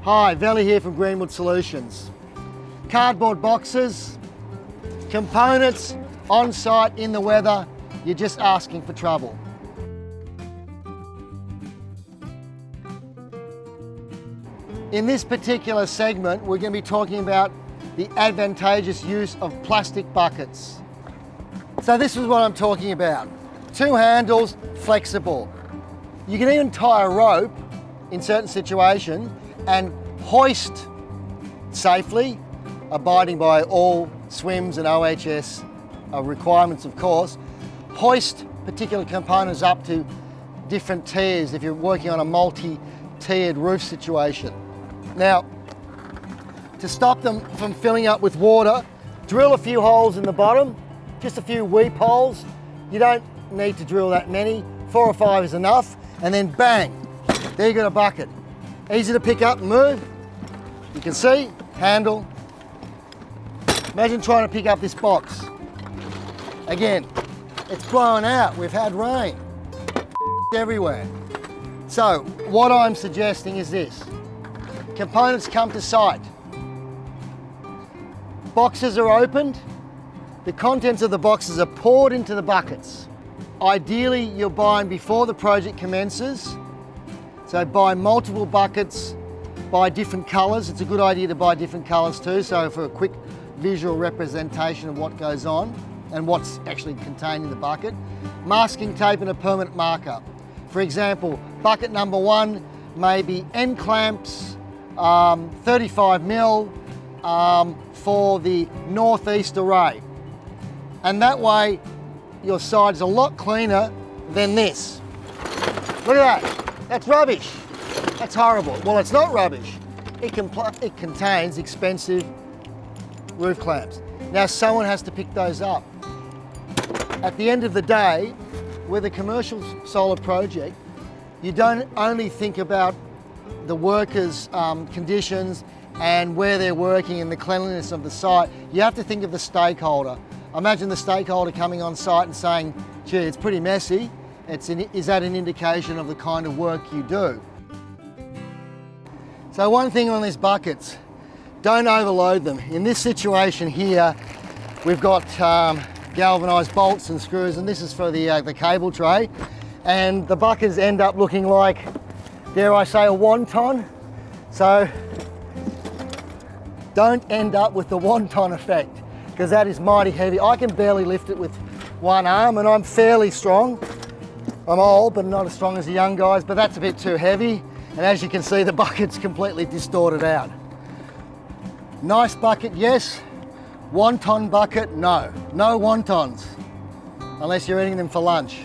Hi, Valley here from Greenwood Solutions. Cardboard boxes, components, on-site, in the weather, you're just asking for trouble. In this particular segment, we're going to be talking about the advantageous use of plastic buckets. So this is what I'm talking about. 2 handles, flexible. You can even tie a rope in certain situations and hoist safely, abiding by all SWIMS and OHS requirements, of course. Hoist particular components up to different tiers if you're working on a multi-tiered roof situation. Now, to stop them from filling up with water, drill a few holes in the bottom, just a few weep holes. You don't need to drill that many, 4 or 5 is enough, and then bang, there you got a bucket. Easy to pick up and move. You can see, handle. Imagine trying to pick up this box. Again, it's blowing out, we've had rain. Everywhere. So, what I'm suggesting is this. Components come to site. Boxes are opened. The contents of the boxes are poured into the buckets. Ideally, you're buying before the project commences. So buy multiple buckets, buy different colours. It's a good idea to buy different colours too, so for a quick visual representation of what goes on and what's actually contained in the bucket. Masking tape and a permanent marker. For example, bucket number 1 may be end clamps, 35mm for the northeast array. And that way, your side's a lot cleaner than this. Look at that, that's rubbish. That's horrible. Well, it's not rubbish. It contains expensive roof clamps. Now, someone has to pick those up. At the end of the day, with a commercial solar project, you don't only think about the workers' conditions and where they're working and the cleanliness of the site, you have to think of the stakeholder. Imagine the stakeholder coming on site and saying, gee, it's pretty messy. Is that an indication of the kind of work you do? So one thing on these buckets, don't overload them. In this situation here, we've got galvanised bolts and screws, and this is for the cable tray. And the buckets end up looking like, dare I say, a wonton. So don't end up with the wonton effect, because that is mighty heavy. I can barely lift it with one arm, and I'm fairly strong. I'm old, but not as strong as the young guys, but that's a bit too heavy. And as you can see, the bucket's completely distorted out. Nice bucket, yes. Wonton bucket, no. No wontons, unless you're eating them for lunch.